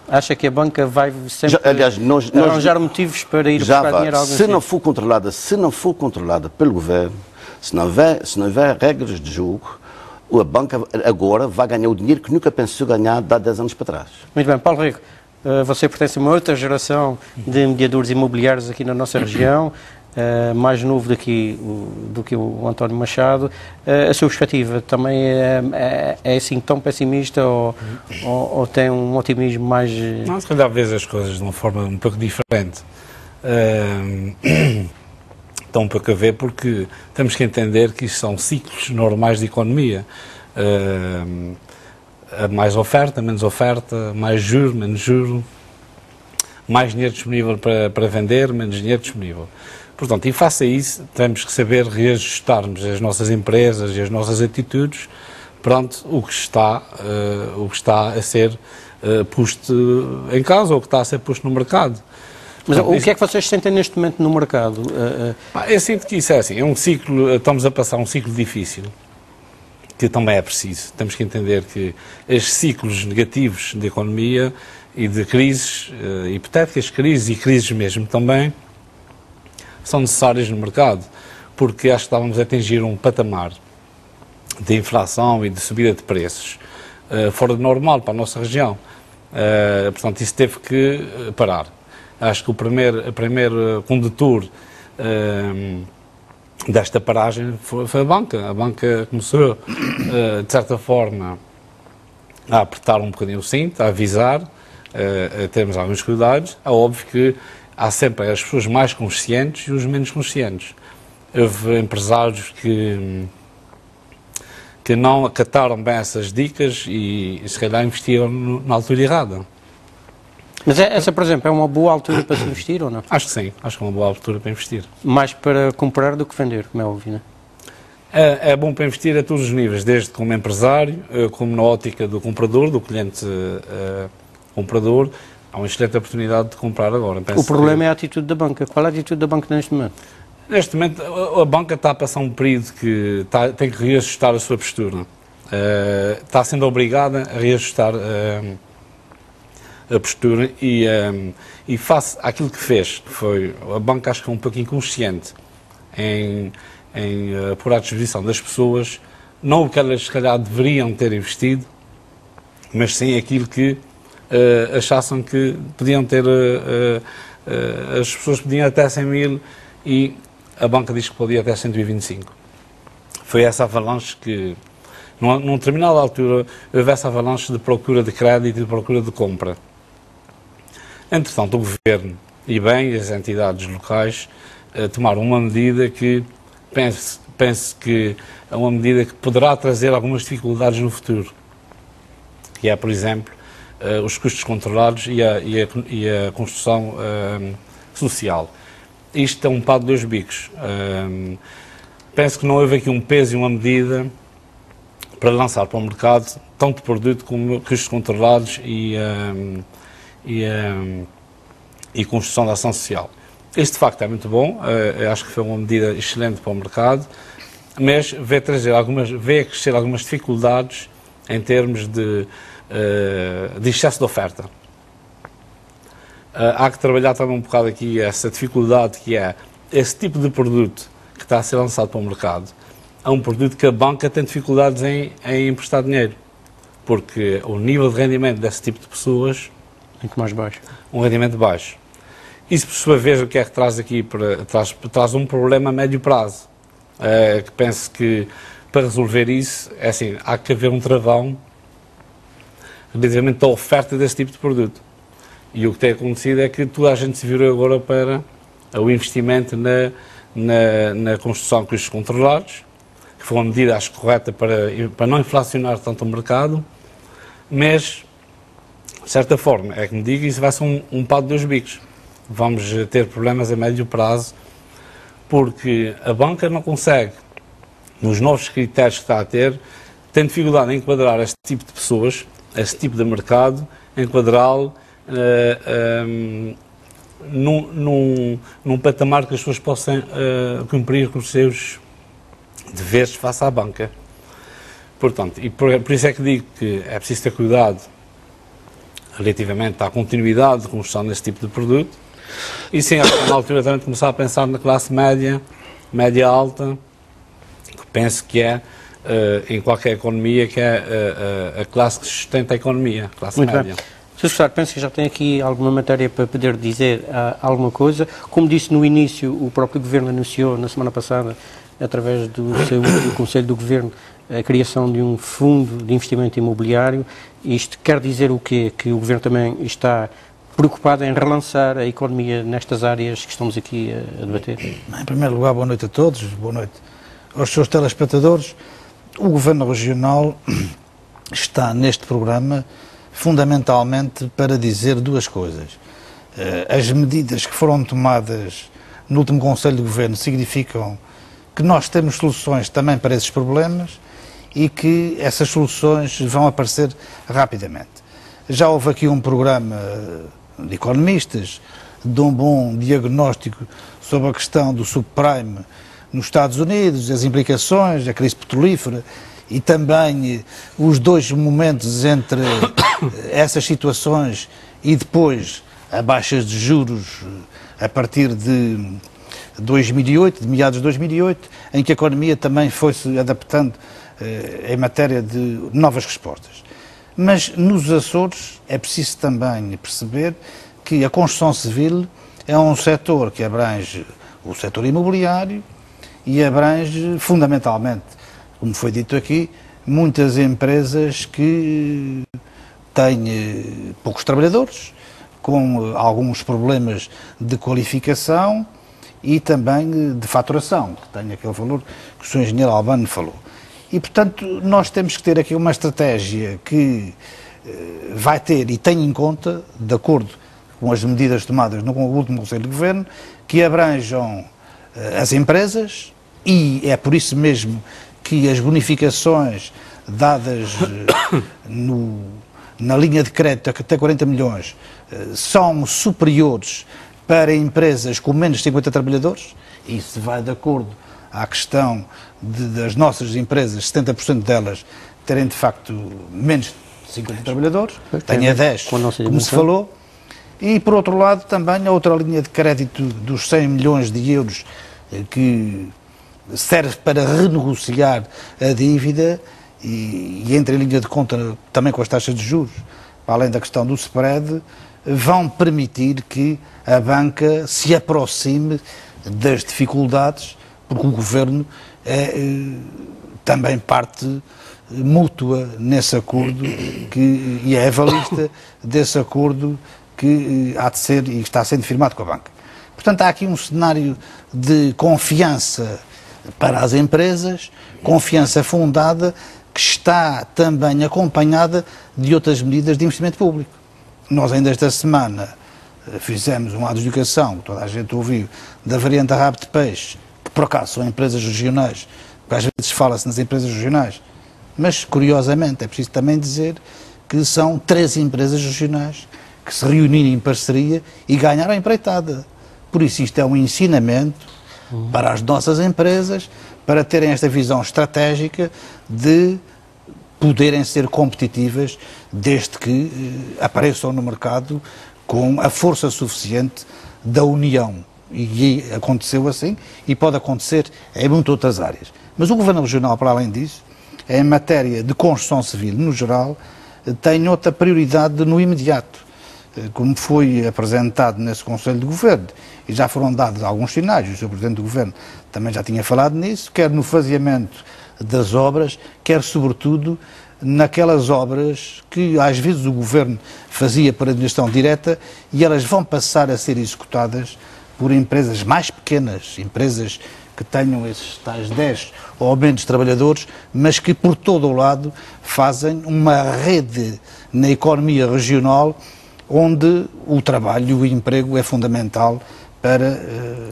Acha que a banca vai sempre aliás, arranjar motivos para ir buscar dinheiro a algum se não for controlada pelo governo, se não houver regras de jogo, a banca agora vai ganhar o dinheiro que nunca pensou ganhar há 10 anos para trás. Muito bem, Paulo Rico, você pertence a uma outra geração de mediadores imobiliários aqui na nossa região, mais novo do que o António Machado. A sua perspectiva também é assim tão pessimista ou tem um otimismo mais... Não, se calhar vês as coisas de uma forma um pouco diferente. Estão um pouco a ver porque temos que entender que isto são ciclos normais de economia. Mais oferta, menos oferta, mais juro, menos juro, mais dinheiro disponível para vender, menos dinheiro disponível. Portanto, e face a isso, temos que saber reajustarmos as nossas empresas e as nossas atitudes perante o que está a ser posto em causa ou o que está a ser posto no mercado. Mas o que é que vocês sentem neste momento no mercado? Eu sinto que isso é assim, estamos a passar um ciclo difícil, que também é preciso. Temos que entender que estes ciclos negativos de economia e de crises, hipotéticas crises e crises mesmo também, são necessárias no mercado, porque acho que estávamos a atingir um patamar de inflação e de subida de preços fora de normal para a nossa região. Portanto, isso teve que parar. Acho que o primeiro condutor desta paragem foi a banca. A banca começou, de certa forma, a apertar um bocadinho o cinto, a avisar, a termos alguns cuidados. É óbvio que há sempre as pessoas mais conscientes e os menos conscientes. Houve empresários que não acataram bem essas dicas e se calhar investiram na altura errada. Mas essa, por exemplo, é uma boa altura para se investir ou não? Acho que sim, acho que é uma boa altura para investir. Mais para comprar do que vender, como é óbvio, não é? É bom para investir a todos os níveis, desde como empresário, como na ótica do comprador, do cliente comprador. Há uma excelente oportunidade de comprar agora. O problema é a atitude da banca. Qual é a atitude da banca neste momento? Neste momento, a banca está a passar um período que tem que reajustar a sua postura. Está sendo obrigada a reajustar a postura e face àquilo que fez, a banca acho que é um pouco inconsciente em pôr à disposição das pessoas, não o que elas se calhar deveriam ter investido, mas sim aquilo que achassem que podiam ter, as pessoas podiam até 100 mil e a banca diz que podia até 125. Foi essa avalanche que, numa determinada altura, houve essa avalanche de procura de crédito e de procura de compra. Entretanto, o Governo e bem as entidades locais tomaram uma medida que penso que é uma medida que poderá trazer algumas dificuldades no futuro, que é, por exemplo, os custos controlados e a construção social. Isto é um pau de dois bicos. Penso que não houve aqui um peso e uma medida para lançar para o mercado tanto produto como custos controlados e construção da ação social. Este, de facto, é muito bom, acho que foi uma medida excelente para o mercado, mas veio a crescer algumas dificuldades em termos de excesso de oferta. Há que trabalhar também um bocado aqui essa dificuldade que é esse tipo de produto que está a ser lançado para o mercado. É um produto que a banca tem dificuldades em emprestar dinheiro, porque o nível de rendimento desse tipo de pessoas muito mais baixo. Um rendimento baixo. Isso, por sua vez, o que é que traz aqui? Traz um problema a médio prazo. Que penso que, para resolver isso, é assim, há que haver um travão relativamente da oferta desse tipo de produto. E o que tem acontecido é que toda a gente se virou agora para o investimento na construção de custos controlados, que foi uma medida, acho, correta para não inflacionar tanto o mercado, mas, de certa forma, é que me digo, isso vai ser um pau de dois bicos. Vamos ter problemas a médio prazo, porque a banca não consegue, nos novos critérios que está a ter, tem dificuldade em enquadrar este tipo de pessoas, este tipo de mercado, enquadrá-lo num patamar que as pessoas possam cumprir com os seus deveres face à banca. Portanto, e por isso é que digo que é preciso ter cuidado relativamente à continuidade de construção desse tipo de produto. E sim, acho que na altura também começar a pensar na classe média, média alta, que penso que é, em qualquer economia, que é a classe que sustenta a economia, a classe Muito média. bem. Sr. Secretário, penso que já tem aqui alguma matéria para poder dizer alguma coisa. Como disse no início, o próprio Governo anunciou na semana passada, através do Conselho do Governo, a criação de um fundo de investimento imobiliário. Isto quer dizer o quê? Que o Governo também está preocupado em relançar a economia nestas áreas que estamos aqui a debater? Em primeiro lugar, boa noite a todos, boa noite aos seus telespectadores. O Governo Regional está neste programa fundamentalmente para dizer duas coisas. As medidas que foram tomadas no último Conselho de Governo significam que nós temos soluções também para esses problemas e que essas soluções vão aparecer rapidamente. Já houve aqui um programa de economistas, de um bom diagnóstico sobre a questão do subprime nos Estados Unidos, as implicações, a crise petrolífera e também os dois momentos entre essas situações e depois a baixas de juros a partir de 2008, de meados de 2008, em que a economia também foi-se adaptando em matéria de novas respostas. Mas nos Açores é preciso também perceber que a construção civil é um setor que abrange o setor imobiliário e abrange fundamentalmente, como foi dito aqui, muitas empresas que têm poucos trabalhadores, com alguns problemas de qualificação e também de faturação, que tem aquele valor que o Sr. Engenheiro Albano falou. E, portanto, nós temos que ter aqui uma estratégia que vai ter e tem em conta, de acordo com as medidas tomadas no último Conselho de Governo, que abranjam as empresas, e é por isso mesmo que as bonificações dadas na linha de crédito até 40 milhões são superiores para empresas com menos de 50 trabalhadores. Isso vai de acordo à questão das nossas empresas, 70% delas terem de facto menos de 50 trabalhadores, tem a 10, como se falou, e por outro lado também a outra linha de crédito dos 100 milhões de euros que serve para renegociar a dívida e entra em linha de conta também com as taxas de juros, para além da questão do spread, vão permitir que a banca se aproxime das dificuldades, porque o Governo é também parte mútua nesse acordo e é avalista desse acordo que há de ser e está sendo firmado com a banca. Portanto, há aqui um cenário de confiança para as empresas, confiança fundada, que está também acompanhada de outras medidas de investimento público. Nós ainda esta semana fizemos uma adjudicação, que toda a gente ouviu, da variante da rabo de peixe, que por acaso são empresas regionais, porque às vezes fala-se nas empresas regionais, mas curiosamente é preciso também dizer que são 3 empresas regionais que se reuniram em parceria e ganharam a empreitada. Por isso isto é um ensinamento para as nossas empresas, para terem esta visão estratégica de poderem ser competitivas desde que apareçam no mercado com a força suficiente da União. E aconteceu assim e pode acontecer em muitas outras áreas. Mas o Governo Regional, para além disso, em matéria de construção civil no geral, tem outra prioridade no imediato, como foi apresentado nesse Conselho de Governo. E já foram dados alguns sinais, o Sr. Presidente do Governo também já tinha falado nisso, quer no faseamento das obras, quer sobretudo naquelas obras que às vezes o Governo fazia por administração direta e elas vão passar a ser executadas por empresas mais pequenas, empresas que tenham esses tais 10 ou menos trabalhadores, mas que por todo o lado fazem uma rede na economia regional onde o trabalho e o emprego é fundamental para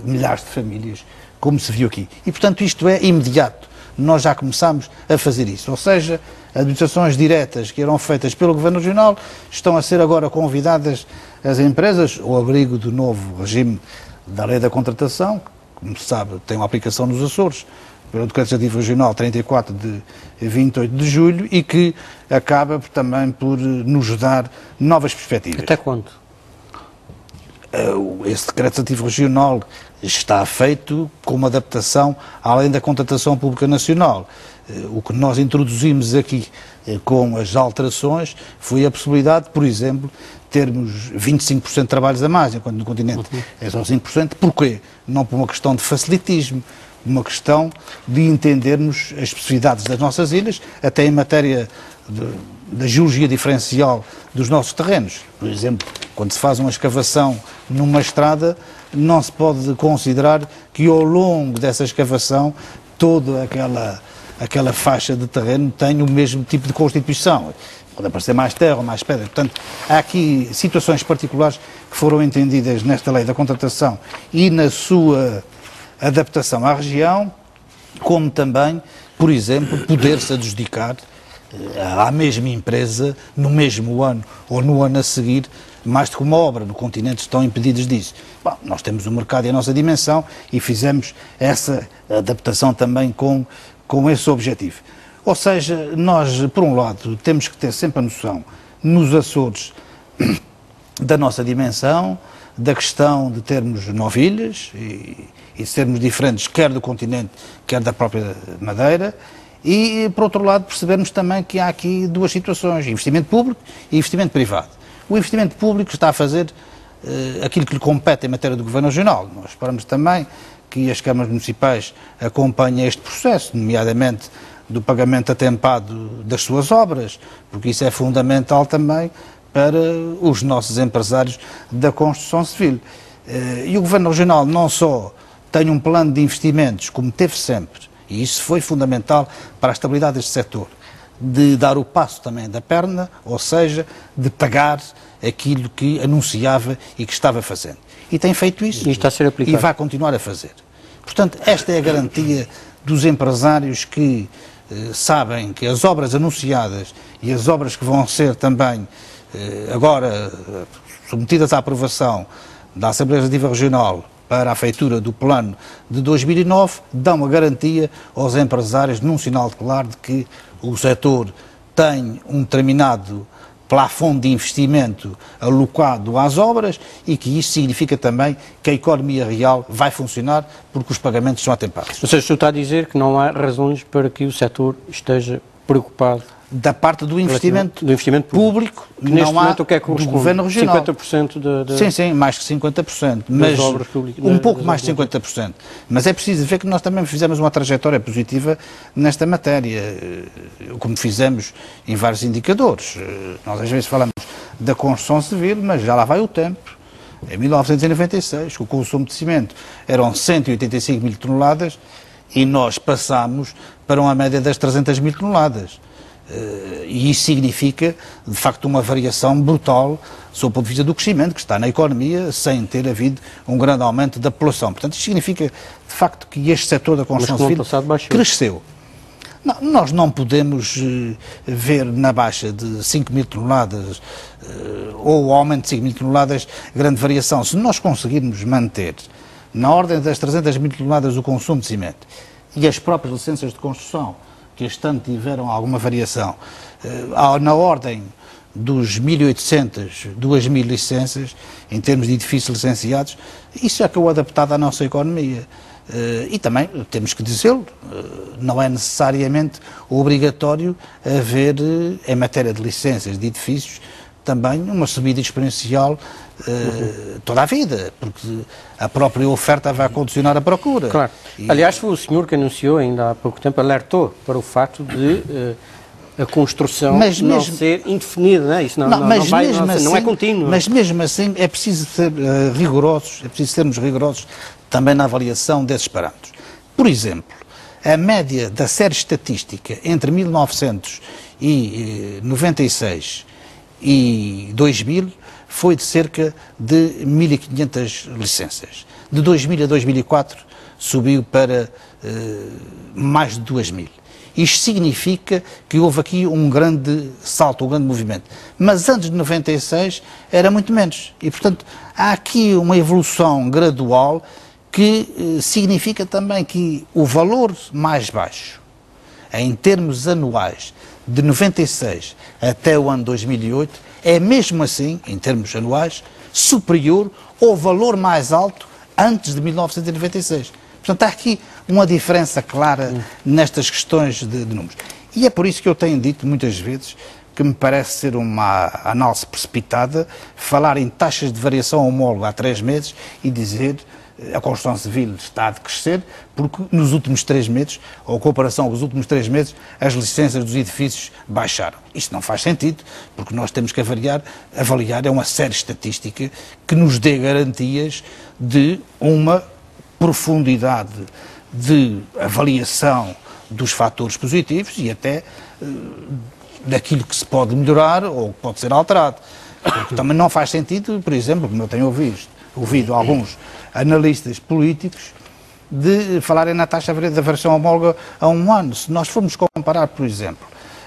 milhares de famílias, como se viu aqui. E, portanto, isto é imediato. Nós já começamos a fazer isso. Ou seja, administrações diretas que eram feitas pelo Governo Regional estão a ser agora convidadas as empresas, ao abrigo do novo regime da lei da contratação, que, como se sabe, tem uma aplicação nos Açores, pelo Decreto Legislativo Regional 34 de 28 de julho e que acaba também por nos dar novas perspectivas. Até quando? Esse Decreto Legislativo Regional está feito com uma adaptação além da contratação pública nacional. O que nós introduzimos aqui com as alterações foi a possibilidade, por exemplo, termos 25% de trabalhos a mais, enquanto no continente é só 5%. Porquê? Não por uma questão de facilitismo, uma questão de entendermos as especificidades das nossas ilhas, até em matéria da geologia diferencial dos nossos terrenos. Por exemplo, quando se faz uma escavação numa estrada, não se pode considerar que ao longo dessa escavação toda aquela faixa de terreno tem o mesmo tipo de constituição. Pode aparecer mais terra ou mais pedra. Portanto, há aqui situações particulares que foram entendidas nesta lei da contratação e na sua adaptação à região, como também, por exemplo, poder-se adjudicar à mesma empresa, no mesmo ano ou no ano a seguir, mais do que uma obra. No continente estão impedidos disso. Bom, nós temos o mercado e a nossa dimensão e fizemos essa adaptação também com esse objetivo. Ou seja, nós, por um lado, temos que ter sempre a noção, nos Açores, da nossa dimensão, da questão de termos 9 ilhas e sermos diferentes, quer do continente, quer da própria Madeira, e, por outro lado, percebermos também que há aqui duas situações, investimento público e investimento privado. O investimento público está a fazer aquilo que lhe compete em matéria do Governo Regional. Nós esperamos também que as câmaras municipais acompanhem este processo, nomeadamente do pagamento atempado das suas obras, porque isso é fundamental também para os nossos empresários da construção civil. E o Governo Regional não só tem um plano de investimentos, como teve sempre, e isso foi fundamental para a estabilidade deste setor, de dar o passo também da perna, ou seja, de pagar aquilo que anunciava e que estava fazendo. E tem feito isso e está a ser aplicado. E vai continuar a fazer. Portanto, esta é a garantia dos empresários que sabem que as obras anunciadas e as obras que vão ser também agora submetidas à aprovação da Assembleia Legislativa Regional para a feitura do plano de 2009 dão a garantia aos empresários num sinal claro de que o setor tem um determinado plafond de investimento alocado às obras e que isso significa também que a economia real vai funcionar porque os pagamentos são atempados. Ou seja, o senhor está a dizer que não há razões para que o setor esteja preocupado da parte do investimento público, que neste não há momento o que é que do Governo Regional. 50% Sim, mais que 50%, mas obras públicas, um pouco mais de 50%. Mas é preciso ver que nós também fizemos uma trajetória positiva nesta matéria, como fizemos em vários indicadores. Nós às vezes falamos da construção civil, mas já lá vai o tempo. Em 1996, o consumo de cimento eram 185 mil toneladas e nós passámos para uma média das 300 mil toneladas. E isso significa, de facto, uma variação brutal sob o ponto de vista do crescimento que está na economia, sem ter havido um grande aumento da população. Portanto, isto significa, de facto, que este setor da construção civil cresceu. Não, nós não podemos ver na baixa de 5 mil toneladas ou o aumento de 5 mil toneladas grande variação. Se nós conseguirmos manter na ordem das 300 mil toneladas o consumo de cimento e as próprias licenças de construção, que este ano tiveram alguma variação, na ordem dos 1.800, 2.000 licenças, em termos de edifícios licenciados, isso acabou adaptado à nossa economia. E também, temos que dizê-lo, não é necessariamente obrigatório haver, em matéria de licenças de edifícios, também uma subida exponencial toda a vida, porque a própria oferta vai condicionar a procura. Claro. Aliás, foi o senhor que anunciou, ainda há pouco tempo, alertou para o facto de a construção não ser indefinida, não é? Isso não é contínuo. Mas mesmo assim é preciso ser rigorosos, é preciso sermos rigorosos também na avaliação desses parâmetros. Por exemplo, a média da série estatística entre 1996 e 2000 foi de cerca de 1.500 licenças. De 2000 a 2004 subiu para mais de 2.000. Isto significa que houve aqui um grande salto, um grande movimento. Mas antes de 96 era muito menos. E, portanto, há aqui uma evolução gradual que significa também que o valor mais baixo, em termos anuais, de 96 até o ano 2008, é mesmo assim, em termos anuais, superior ao valor mais alto antes de 1996. Portanto, há aqui uma diferença clara nestas questões de números. E é por isso que eu tenho dito muitas vezes que me parece ser uma análise precipitada falar em taxas de variação homóloga há 3 meses e dizer a construção civil está a decrescer porque nos últimos 3 meses, ou a comparação com os últimos 3 meses, as licenças dos edifícios baixaram. Isto não faz sentido, porque nós temos que avaliar uma série estatística que nos dê garantias de uma profundidade de avaliação dos fatores positivos e até daquilo que se pode melhorar ou que pode ser alterado. Porque também não faz sentido, por exemplo, como eu tenho ouvido alguns analistas políticos de falarem na taxa da variação homóloga a 1 ano. Se nós formos comparar, por exemplo,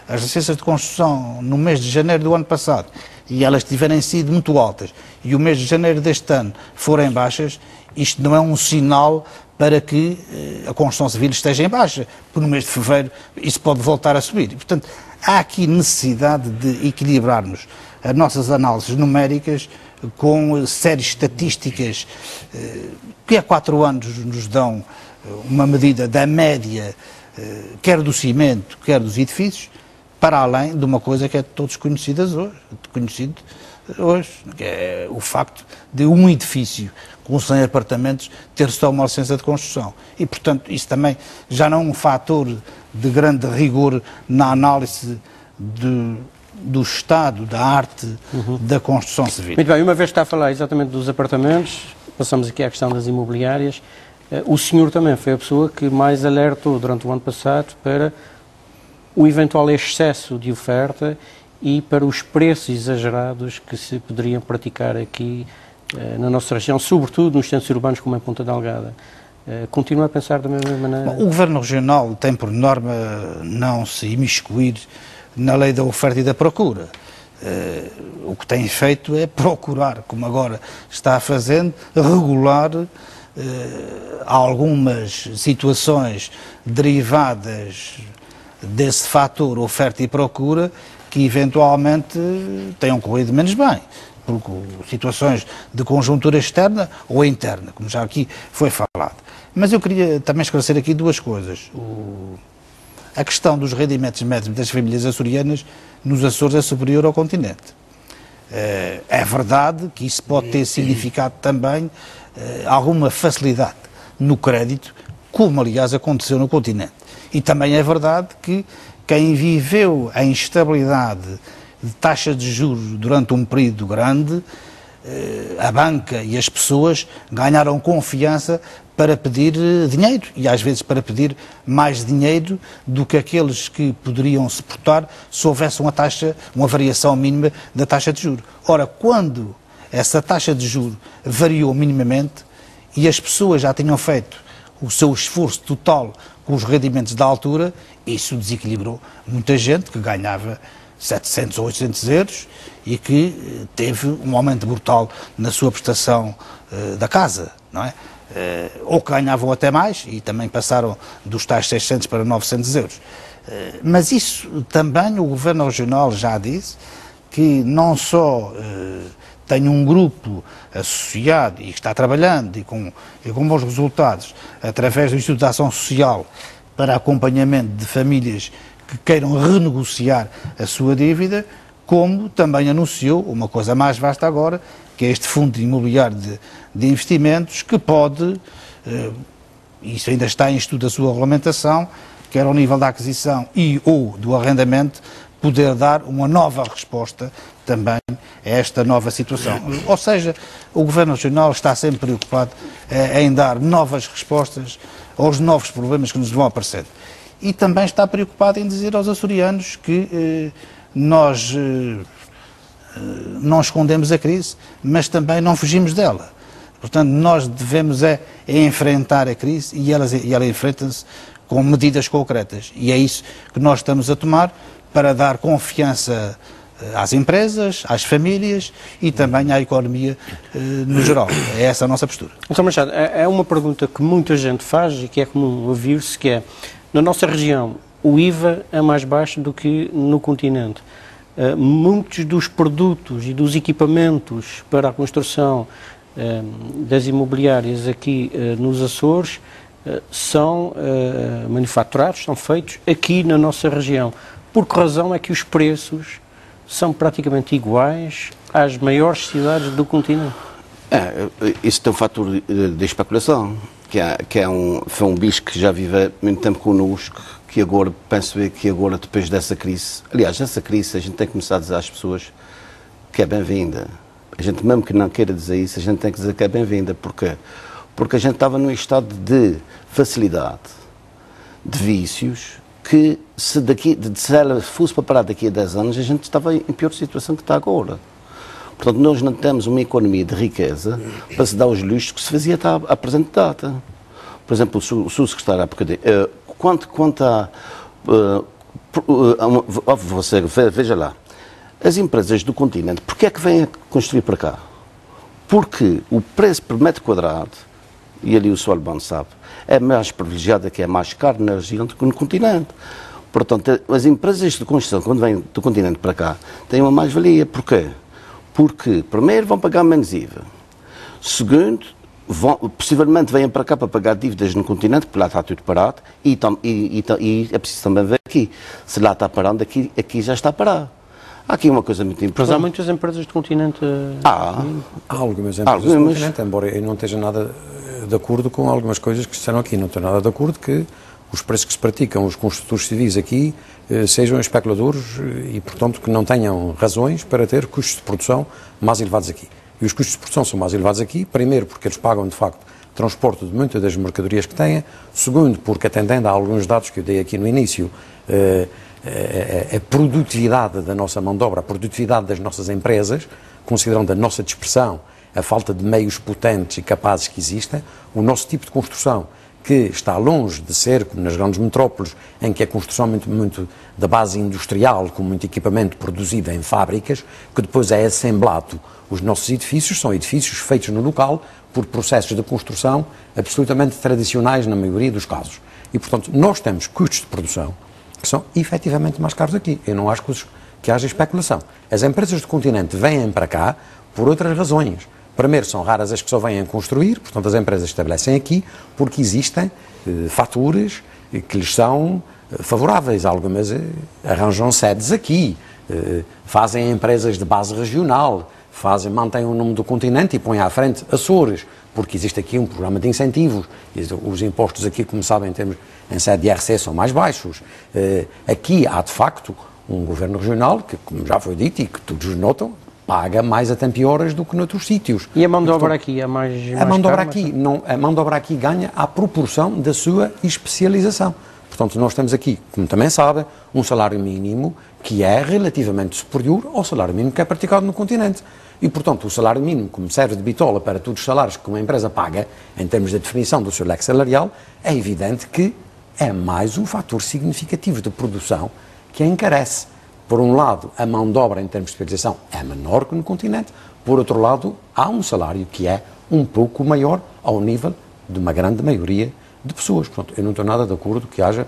as licenças de construção no mês de janeiro do ano passado e elas tiverem sido muito altas e o mês de janeiro deste ano forem baixas, isto não é um sinal para que a construção civil esteja em baixa, porque no mês de fevereiro isso pode voltar a subir. E, portanto, há aqui necessidade de equilibrarmos as nossas análises numéricas com séries estatísticas que há 4 anos nos dão uma medida da média, quer do cimento, quer dos edifícios, para além de uma coisa que é de todos conhecido hoje, que é o facto de um edifício com 100 apartamentos ter só uma licença de construção. E, portanto, isso também já não é um fator de grande rigor na análise do estado, da arte da construção civil. Muito bem, uma vez que está a falar exatamente dos apartamentos, passamos aqui à questão das imobiliárias. O senhor também foi a pessoa que mais alertou durante o ano passado para o eventual excesso de oferta e para os preços exagerados que se poderiam praticar aqui na nossa região, sobretudo nos centros urbanos como em Ponta Delgada. Continua a pensar da mesma maneira? Bom, o Governo Regional tem por norma não se imiscuir na lei da oferta e da procura. O que tem feito é procurar, como agora está fazendo, regular algumas situações derivadas desse fator oferta e procura que eventualmente tenham corrido menos bem, porque situações de conjuntura externa ou interna, como já aqui foi falado. Mas eu queria também esclarecer aqui 2 coisas. A questão dos rendimentos médios das famílias açorianas nos Açores é superior ao continente. É verdade que isso pode ter significado também alguma facilidade no crédito, como aliás aconteceu no continente. E também é verdade que quem viveu a instabilidade de taxa de juros durante um período grande, a banca e as pessoas ganharam confiança para pedir dinheiro e às vezes para pedir mais dinheiro do que aqueles que poderiam suportar se houvesse uma variação mínima da taxa de juros. Ora, quando essa taxa de juros variou minimamente e as pessoas já tinham feito o seu esforço total com os rendimentos da altura, isso desequilibrou muita gente que ganhava 700 ou 800 euros e que teve um aumento brutal na sua prestação da casa, não é? Ou que ganhavam até mais e também passaram dos tais 600 para 900 euros. Mas isso também o Governo Regional já disse que não só tem um grupo associado e que está trabalhando e com bons resultados através do Instituto de Ação Social para acompanhamento de famílias que queiram renegociar a sua dívida, como também anunciou uma coisa mais vasta agora, que é este Fundo Imobiliário de Investimentos, que pode, isso ainda está em estudo a sua regulamentação, quer ao nível da aquisição e ou do arrendamento, poder dar uma nova resposta também a esta nova situação. Ou seja, o Governo Regional está sempre preocupado em dar novas respostas aos novos problemas que nos vão aparecendo. E também está preocupado em dizer aos açorianos que nós não escondemos a crise, mas também não fugimos dela. Portanto, nós devemos enfrentar a crise e ela enfrenta-se com medidas concretas. E é isso que nós estamos a tomar para dar confiança às empresas, às famílias e também à economia no geral. É essa a nossa postura. Então, Machado, é uma pergunta que muita gente faz e que é comum ouvir-se, que é, na nossa região, o IVA é mais baixo do que no continente. Muitos dos produtos e dos equipamentos para a construção das imobiliárias aqui nos Açores são manufaturados, são feitos aqui na nossa região. Por que razão é que os preços são praticamente iguais às maiores cidades do continente? Isso tem um fator de especulação, foi um bicho que já vive muito tempo connosco, que agora, penso eu, que agora, depois dessa crise, aliás, essa crise, a gente tem que começar a dizer às pessoas que é bem-vinda. A gente, mesmo que não queira dizer isso, a gente tem que dizer que é bem-vinda. Porquê? Porque a gente estava num estado de facilidade, de vícios, que se ela fosse para parar daqui a 10 anos, a gente estava em pior situação que está agora. Portanto, nós não temos uma economia de riqueza para se dar os luxos que se fazia à presente data. Por exemplo, o seu secretário há bocadinho, quanto a... Você, veja lá, as empresas do continente, porquê é que vêm a construir para cá? Porque o preço por metro quadrado, e ali o Sr. Albano sabe, é mais privilegiado, que é mais caro na região do que no continente. Portanto, as empresas de construção, quando vêm do continente para cá, têm uma mais-valia. Porquê? Porque, primeiro, vão pagar menos IVA. Segundo, possivelmente venham para cá para pagar dívidas no continente, porque lá está tudo parado, e é preciso também ver aqui. Se lá está parado, aqui já está parado. Há aqui uma coisa muito importante. Mas há muitas empresas do continente... Há algumas empresas do continente, embora eu não esteja nada de acordo com algumas coisas que se disseram aqui. Não estou nada de acordo que os preços que se praticam, os construtores civis aqui, sejam especuladores e, portanto, que não tenham razões para ter custos de produção mais elevados aqui. E os custos de produção são mais elevados aqui, primeiro porque eles pagam, de facto, transporte de muitas das mercadorias que têm, segundo porque, atendendo a alguns dados que eu dei aqui no início, a produtividade da nossa mão de obra, a produtividade das nossas empresas, considerando a nossa dispersão, a falta de meios potentes e capazes que existem, o nosso tipo de construção, que está longe de ser, como nas grandes metrópoles, em que a construção muito da base industrial, com muito equipamento produzido em fábricas, que depois é assemblado. Os nossos edifícios são edifícios feitos no local por processos de construção absolutamente tradicionais na maioria dos casos. E, portanto, nós temos custos de produção que são efetivamente mais caros aqui. Eu não acho que haja especulação. As empresas do continente vêm para cá por outras razões. Primeiro, são raras as que só vêm a construir, portanto as empresas estabelecem aqui porque existem fatores que lhes são favoráveis. Algumas arranjam sedes aqui, fazem empresas de base regional, mantêm o nome do continente e põem à frente Açores, porque existe aqui um programa de incentivos. Os impostos aqui, como sabem, em sede de IRC são mais baixos. Aqui há, de facto, um governo regional que, como já foi dito e que todos notam, paga mais a tempo e horas do que noutros sítios. E a mão de obra aqui é mais a mão de obra aqui ganha à proporção da sua especialização. Portanto, nós temos aqui, como também sabe, um salário mínimo que é relativamente superior ao salário mínimo que é praticado no continente. E, portanto, o salário mínimo, como serve de bitola para todos os salários que uma empresa paga, em termos de definição do seu leque salarial, é evidente que é mais um fator significativo de produção que encarece. Por um lado, a mão de obra em termos de especialização é menor que no continente. Por outro lado, há um salário que é um pouco maior ao nível de uma grande maioria de pessoas. Portanto, eu não estou nada de acordo que haja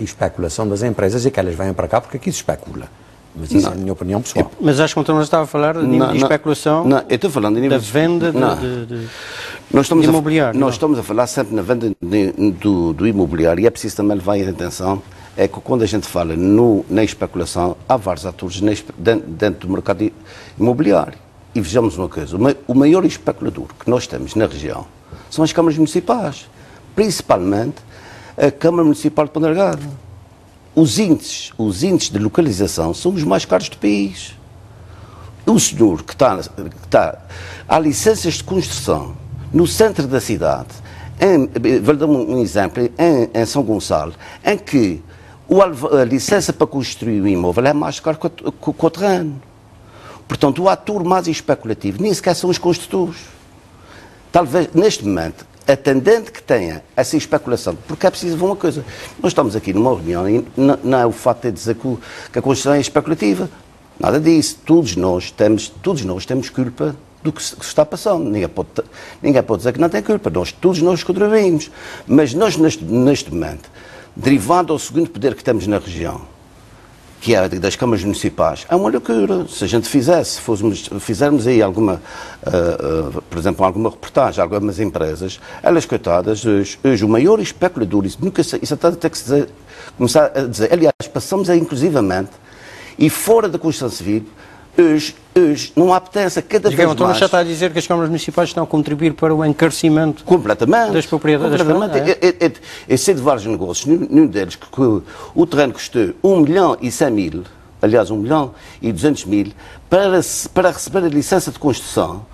especulação das empresas e que elas venham para cá porque aqui se especula. Mas isso é a minha opinião pessoal. Mas acho que não estava a falar de especulação eu estou falando de da venda de imobiliário. Nós estamos a falar sempre na venda do imobiliário e é preciso também levar em atenção é que quando a gente fala na especulação, há vários atores dentro do mercado imobiliário. E vejamos uma coisa, o maior especulador que nós temos na região são as câmaras municipais, principalmente a Câmara Municipal de Ponta Delgada. Os índices de localização são os mais caros do país. O senhor que está há licenças de construção no centro da cidade, vou dar um exemplo, em São Gonçalo, em que a licença para construir o imóvel é mais caro que o terreno. Portanto, o ator mais especulativo nem sequer são os construtores. Talvez, neste momento, atendendo que tenha essa especulação, porque é preciso ver uma coisa. Nós estamos aqui numa reunião e não é o fato de dizer que a construção é especulativa. Nada disso. Todos nós temos culpa do que se está passando. Ninguém pode dizer que não tem culpa. Todos nós contribuímos. Mas nós, neste momento, derivado ao segundo poder que temos na região, que é das câmaras municipais, é uma loucura. Se a gente fizermos aí alguma, por exemplo, alguma reportagem, algumas empresas, elas, coitadas, hoje o maior especulador, isso até tem que começar a dizer, aliás, passamos a inclusivamente, e fora da Constituição Civil, hoje não há apetência cada vez mais. Então já está a dizer que as câmaras municipais estão a contribuir para o encarecimento das propriedades. Completamente. Eu sei de vários negócios, nenhum deles, que o terreno custou 1.100.000, aliás 1.200.000, para receber a licença de construção,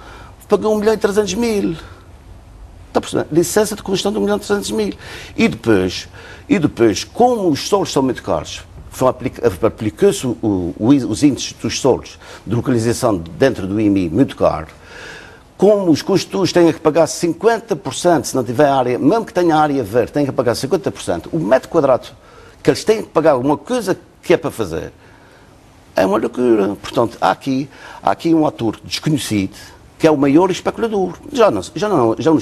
pagou 1.300.000. Está a perceber? Licença de construção de 1.300.000. E depois, como os solos são muito caros, aplicou-se os índices dos solos de localização dentro do IMI muito caro, como os construtores têm que pagar 50%, se não tiver área, mesmo que tenha área verde, têm que pagar 50%, o metro quadrado que eles têm que pagar uma coisa que é para fazer, é uma loucura. Portanto, há aqui um ator desconhecido, que é o maior especulador. Já nos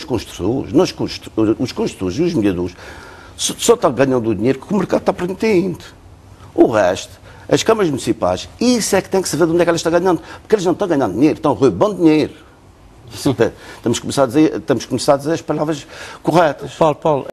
construtores, os construtores e os mediadores só estão ganhando o dinheiro que o mercado está permitindo. O resto, as câmaras municipais, isso é que tem que se ver de onde é que elas estão ganhando. Porque eles não estão ganhando dinheiro, estão roubando dinheiro. Temos que começar a dizer as palavras corretas. Paulo,